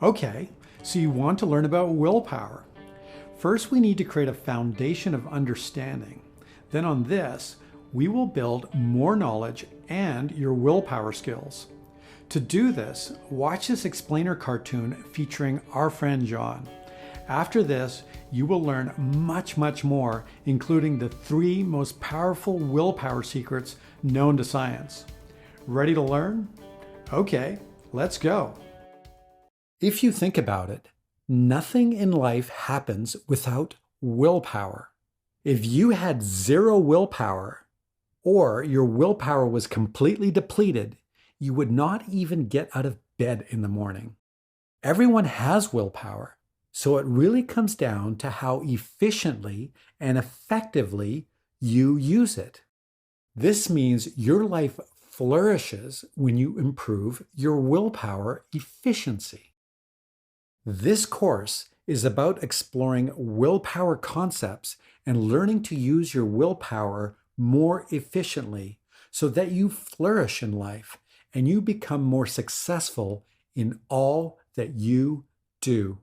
Okay, so you want to learn about willpower. First, we need to create a foundation of understanding. Then on this, we will build more knowledge and your willpower skills. To do this, watch this explainer cartoon featuring our friend John. After this, you will learn much more, including the 3 most powerful willpower secrets known to science. Ready to learn? Okay, let's go. If you think about it, nothing in life happens without willpower. If you had 0 willpower, or your willpower was completely depleted, you would not even get out of bed in the morning. Everyone has willpower, so it really comes down to how efficiently and effectively you use it. This means your life flourishes when you improve your willpower efficiency. This course is about exploring willpower concepts and learning to use your willpower more efficiently so that you flourish in life and you become more successful in all that you do.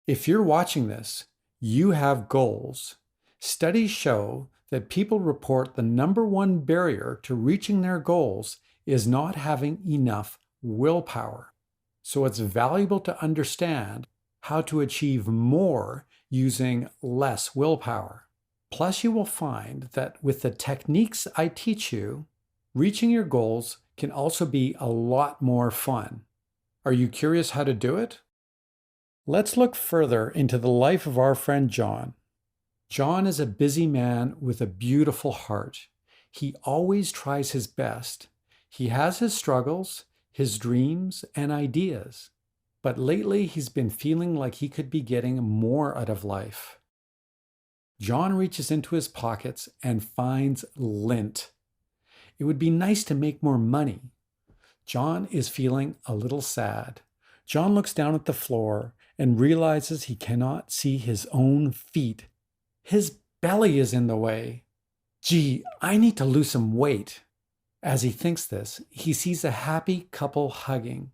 If you're watching this, you have goals. Studies show that people report the number 1 barrier to reaching their goals is not having enough willpower. So it's valuable to understand how to achieve more using less willpower. Plus, you will find that with the techniques I teach you, reaching your goals can also be a lot more fun. Are you curious how to do it? Let's look further into the life of our friend John. John is a busy man with a beautiful heart. He always tries his best. He has his struggles, his dreams and ideas, but lately he's been feeling like he could be getting more out of life. John reaches into his pockets and finds lint. It would be nice to make more money. John is feeling a little sad. John looks down at the floor and realizes he cannot see his own feet. His belly is in the way. Gee, I need to lose some weight. As he thinks this, he sees a happy couple hugging.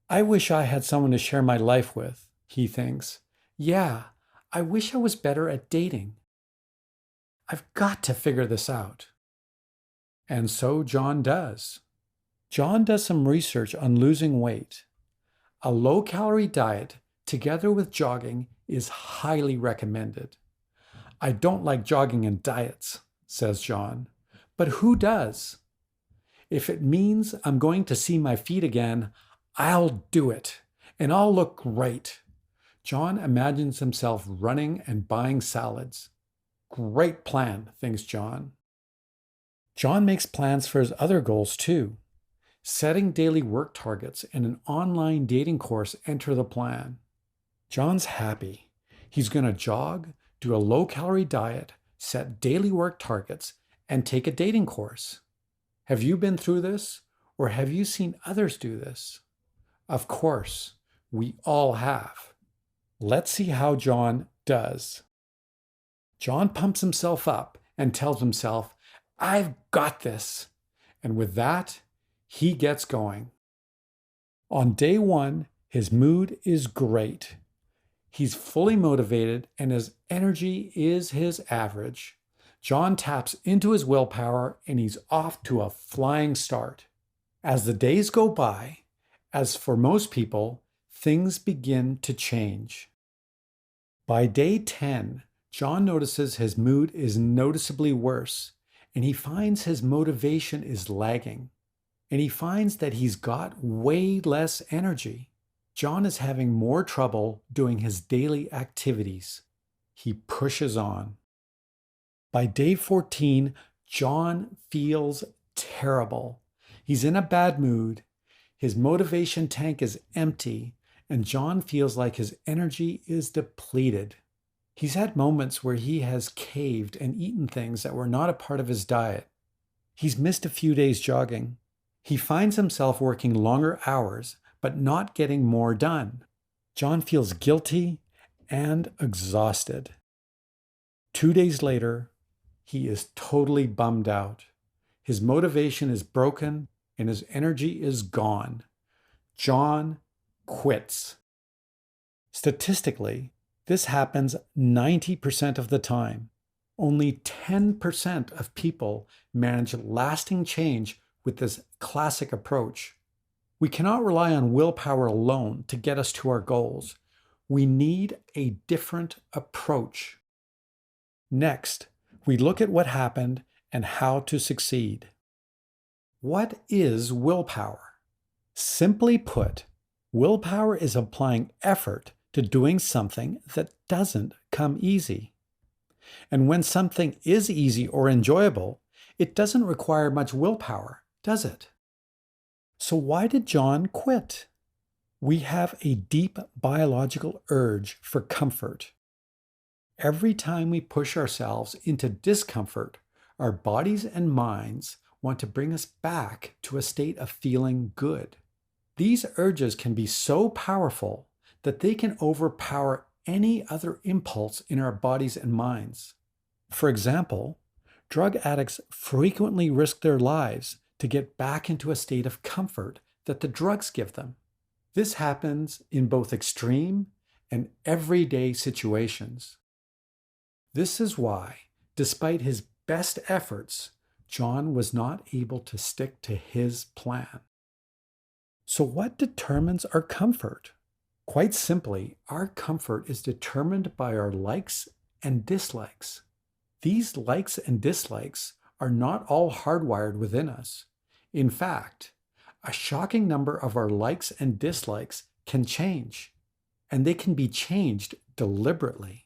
I wish I had someone to share my life with, he thinks. Yeah, I wish I was better at dating. I've got to figure this out. And so John does. John does some research on losing weight. A low-calorie diet together with jogging is highly recommended. I don't like jogging and diets, says John. But who does? If it means I'm going to see my feet again, I'll do it, and I'll look great. John imagines himself running and buying salads. Great plan, thinks John. John makes plans for his other goals too. Setting daily work targets and an online dating course enter the plan. John's happy. He's going to jog, do a low-calorie diet, set daily work targets, and take a dating course. Have you been through this, or have you seen others do this? Of course, we all have. Let's see how John does. John pumps himself up and tells himself, I've got this. And with that, he gets going. On day 1, his mood is great. He's fully motivated and his energy is his average. John taps into his willpower and he's off to a flying start. As the days go by, as for most people, things begin to change. By day 10, John notices his mood is noticeably worse, and he finds his motivation is lagging, and he finds that he's got way less energy. John is having more trouble doing his daily activities. He pushes on. By day 14, John feels terrible. He's in a bad mood. His motivation tank is empty, and John feels like his energy is depleted. He's had moments where he has caved and eaten things that were not a part of his diet. He's missed a few days jogging. He finds himself working longer hours, but not getting more done. John feels guilty and exhausted. 2 days later, he is totally bummed out. His motivation is broken and his energy is gone. John quits. Statistically, this happens 90% of the time. Only 10% of people manage lasting change with this classic approach. We cannot rely on willpower alone to get us to our goals. We need a different approach. Next, we look at what happened and how to succeed. What is willpower? Simply put, willpower is applying effort to doing something that doesn't come easy. And when something is easy or enjoyable, it doesn't require much willpower, does it? So why did John quit? We have a deep biological urge for comfort. Every time we push ourselves into discomfort, our bodies and minds want to bring us back to a state of feeling good. These urges can be so powerful that they can overpower any other impulse in our bodies and minds. For example, drug addicts frequently risk their lives to get back into a state of comfort that the drugs give them. This happens in both extreme and everyday situations. This is why, despite his best efforts, John was not able to stick to his plan. So what determines our comfort? Quite simply, our comfort is determined by our likes and dislikes. These likes and dislikes are not all hardwired within us. In fact, a shocking number of our likes and dislikes can change, and they can be changed deliberately.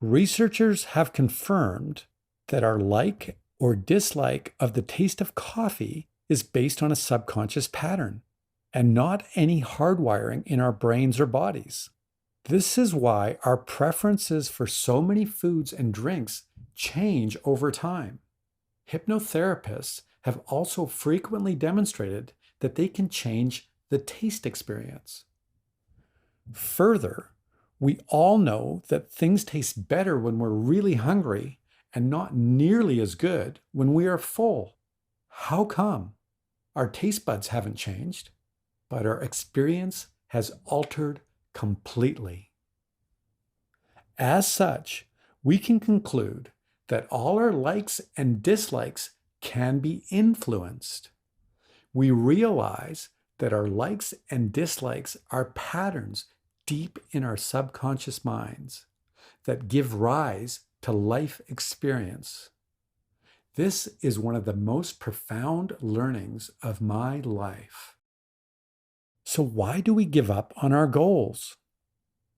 Researchers have confirmed that our like or dislike of the taste of coffee is based on a subconscious pattern and not any hardwiring in our brains or bodies. This is why our preferences for so many foods and drinks change over time. Hypnotherapists have also frequently demonstrated that they can change the taste experience. Further, we all know that things taste better when we're really hungry and not nearly as good when we are full. How come? Our taste buds haven't changed, but our experience has altered completely. As such, we can conclude that all our likes and dislikes can be influenced. We realize that our likes and dislikes are patterns deep in our subconscious minds that give rise to life experience. This is one of the most profound learnings of my life. So why do we give up on our goals?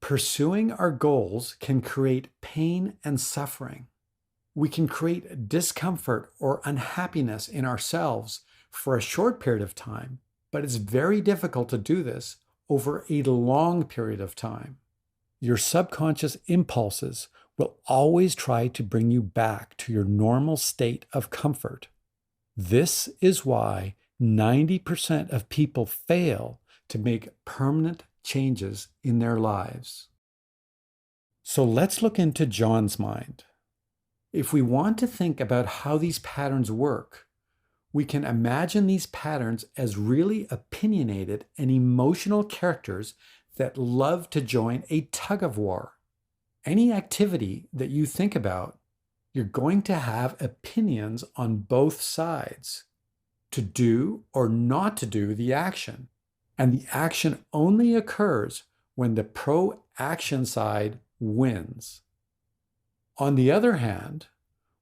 Pursuing our goals can create pain and suffering. We can create discomfort or unhappiness in ourselves for a short period of time, but it's very difficult to do this over a long period of time. Your subconscious impulses will always try to bring you back to your normal state of comfort. This is why 90% of people fail to make permanent changes in their lives. So let's look into John's mind. If we want to think about how these patterns work, we can imagine these patterns as really opinionated and emotional characters that love to join a tug of war. Any activity that you think about, you're going to have opinions on both sides, to do or not to do the action. And the action only occurs when the pro-action side wins. On the other hand,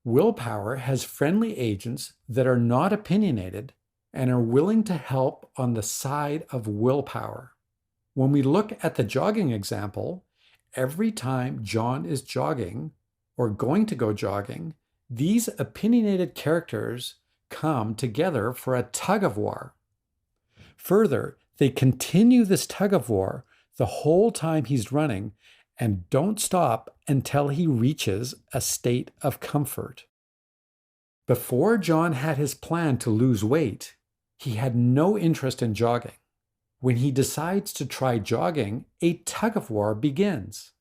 willpower has friendly agents that are not opinionated and are willing to help on the side of willpower. When we look at the jogging example, every time John is jogging or going to go jogging, these opinionated characters come together for a tug of war. Further, they continue this tug of war the whole time he's running and don't stop until he reaches a state of comfort. Before John had his plan to lose weight, he had no interest in jogging. When he decides to try jogging, a tug of war begins.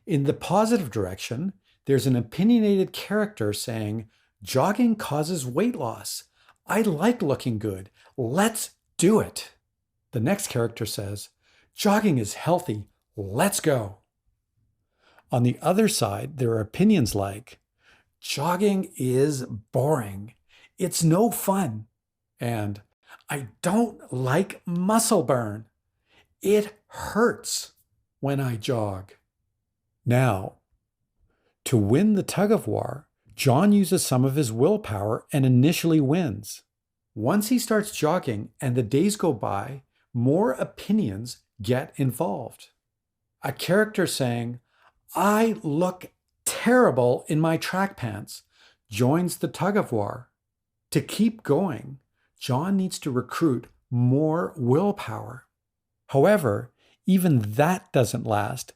In the positive direction, there's an opinionated character saying, "Jogging causes weight loss. I like looking good. Let's do it." The next character says, "Jogging is healthy. Let's go." On the other side, there are opinions like, "Jogging is boring. It's no fun." And "I don't like muscle burn. It hurts when I jog." Now, to win the tug of war, John uses some of his willpower and initially wins. Once he starts jogging and the days go by, more opinions get involved. A character saying, "I look terrible in my track pants," joins the tug of war. To keep going, John needs to recruit more willpower. However, even that doesn't last,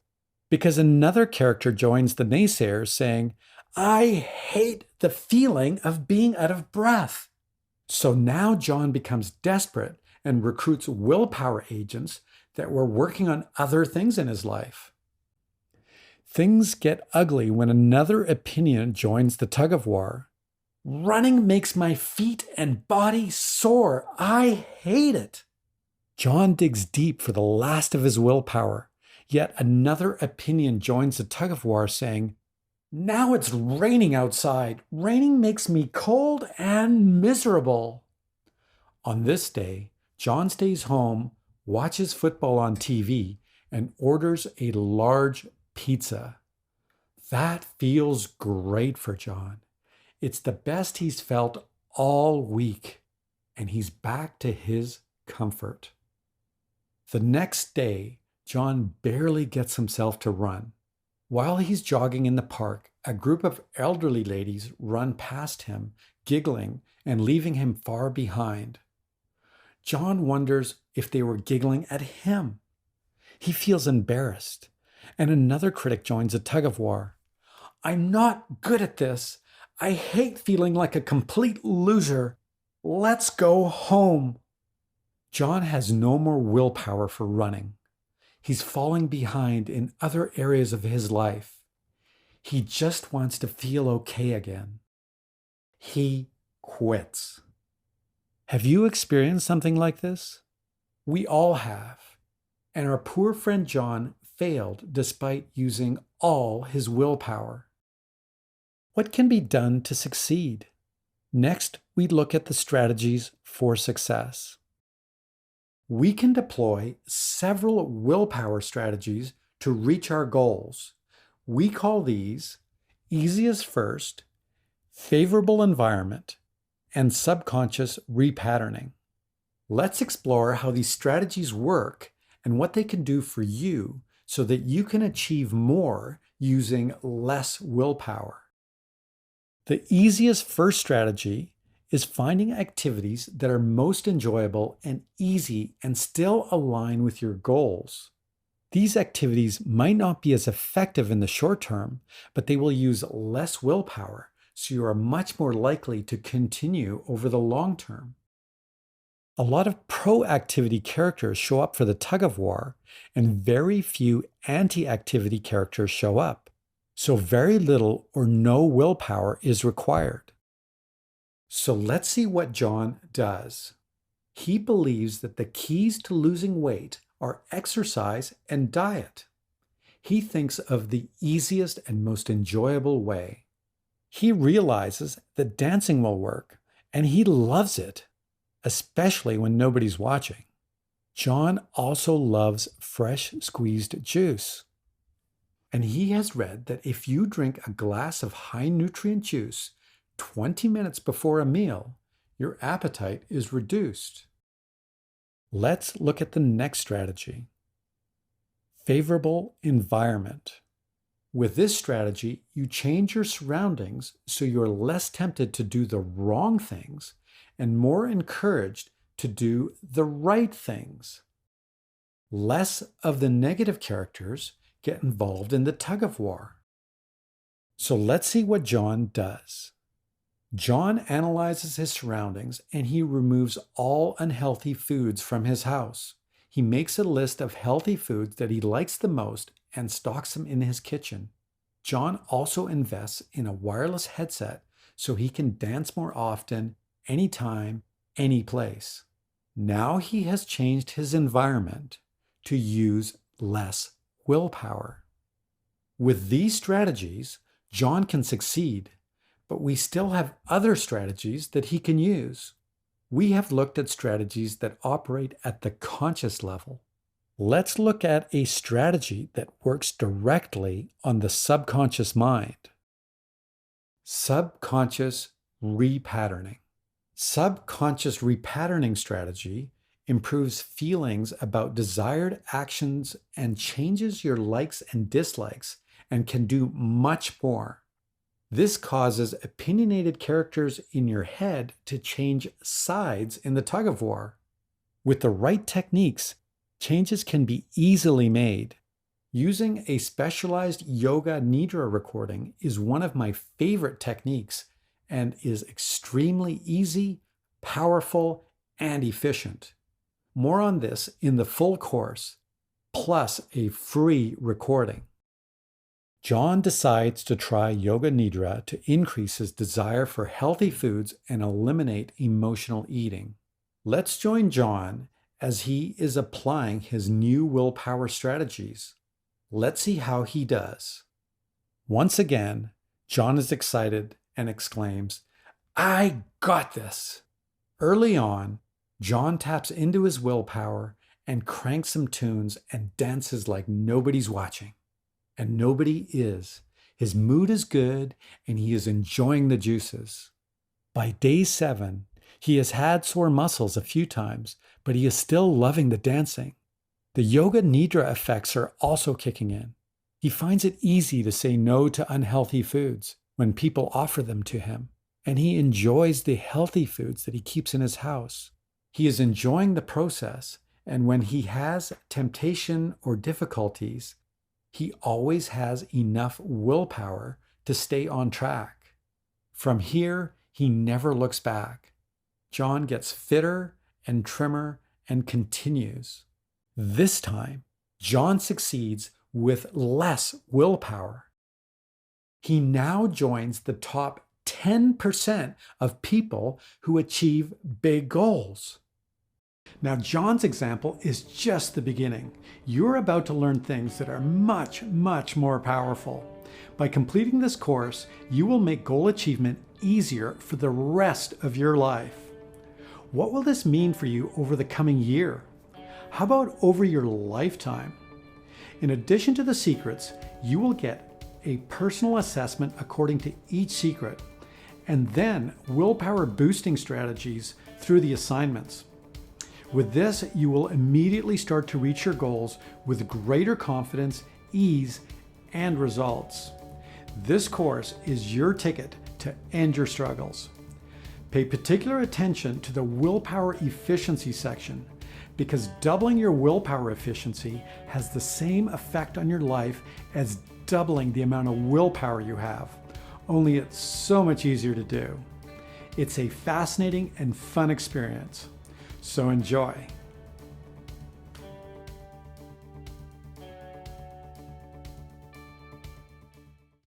because another character joins the naysayers saying, "I hate the feeling of being out of breath." So now John becomes desperate and recruits willpower agents that were working on other things in his life. Things get ugly when another opinion joins the tug of war. "Running makes my feet and body sore. I hate it." John digs deep for the last of his willpower, yet another opinion joins the tug of war saying, "Now it's raining outside. Raining makes me cold and miserable." On this day, John stays home, watches football on TV, and orders a large pizza. That feels great for John. It's the best he's felt all week, and he's back to his comfort. The next day, John barely gets himself to run. While he's jogging in the park, a group of elderly ladies run past him, giggling and leaving him far behind. John wonders if they were giggling at him. He feels embarrassed, and another critic joins a tug of war. "I'm not good at this. I hate feeling like a complete loser. Let's go home." John has no more willpower for running. He's falling behind in other areas of his life. He just wants to feel okay again. He quits. Have you experienced something like this? We all have. And our poor friend John failed despite using all his willpower. What can be done to succeed? Next, we look at the strategies for success. We can deploy several willpower strategies to reach our goals. We call these easiest first, favorable environment, and subconscious repatterning. Let's explore how these strategies work and what they can do for you so that you can achieve more using less willpower. The easiest first strategy is finding activities that are most enjoyable and easy and still align with your goals. These activities might not be as effective in the short term, but they will use less willpower, so you are much more likely to continue over the long term. A lot of pro-activity characters show up for the tug of war, and very few anti-activity characters show up. So very little or no willpower is required. So let's see what John does. He believes that the keys to losing weight are exercise and diet. He thinks of the easiest and most enjoyable way. He realizes that dancing will work, and he loves it, especially when nobody's watching. John also loves fresh squeezed juice. And he has read that if you drink a glass of high nutrient juice 20 minutes before a meal, your appetite is reduced. Let's look at the next strategy. Favorable environment. With this strategy, you change your surroundings so you're less tempted to do the wrong things and more encouraged to do the right things. Less of the negative characters get involved in the tug of war. So let's see what John does. John analyzes his surroundings and he removes all unhealthy foods from his house. He makes a list of healthy foods that he likes the most and stocks them in his kitchen. John also invests in a wireless headset so he can dance more often, anytime, any place. Now he has changed his environment to use less willpower. With these strategies, John can succeed, but we still have other strategies that he can use. We have looked at strategies that operate at the conscious level. Let's look at a strategy that works directly on the subconscious mind. Subconscious repatterning. Subconscious repatterning strategy improves feelings about desired actions and changes your likes and dislikes and can do much more. This causes opinionated characters in your head to change sides in the tug of war. With the right techniques, changes can be easily made. Using a specialized yoga nidra recording is one of my favorite techniques and is extremely easy, powerful, and efficient. More on this in the full course, plus a free recording. John decides to try Yoga Nidra to increase his desire for healthy foods and eliminate emotional eating. Let's join John as he is applying his new willpower strategies. Let's see how he does. Once again, John is excited and exclaims, "I got this!" Early on, John taps into his willpower and cranks some tunes and dances like nobody's watching. And nobody is. His mood is good and he is enjoying the juices. By day 7, he has had sore muscles a few times, but he is still loving the dancing. The Yoga Nidra effects are also kicking in. He finds it easy to say no to unhealthy foods when people offer them to him, and he enjoys the healthy foods that he keeps in his house. He is enjoying the process, and when he has temptation or difficulties, he always has enough willpower to stay on track. From here, he never looks back. John gets fitter and trimmer and continues. This time, John succeeds with less willpower. He now joins the top 10% of people who achieve big goals. Now, John's example is just the beginning. You're about to learn things that are much, much more powerful. By completing this course, you will make goal achievement easier for the rest of your life. What will this mean for you over the coming year? How about over your lifetime? In addition to the secrets, you will get a personal assessment according to each secret, and then willpower boosting strategies through the assignments. With this, you will immediately start to reach your goals with greater confidence, ease, and results. This course is your ticket to end your struggles. Pay particular attention to the willpower efficiency section, because doubling your willpower efficiency has the same effect on your life as doubling the amount of willpower you have, only it's so much easier to do. It's a fascinating and fun experience. So enjoy.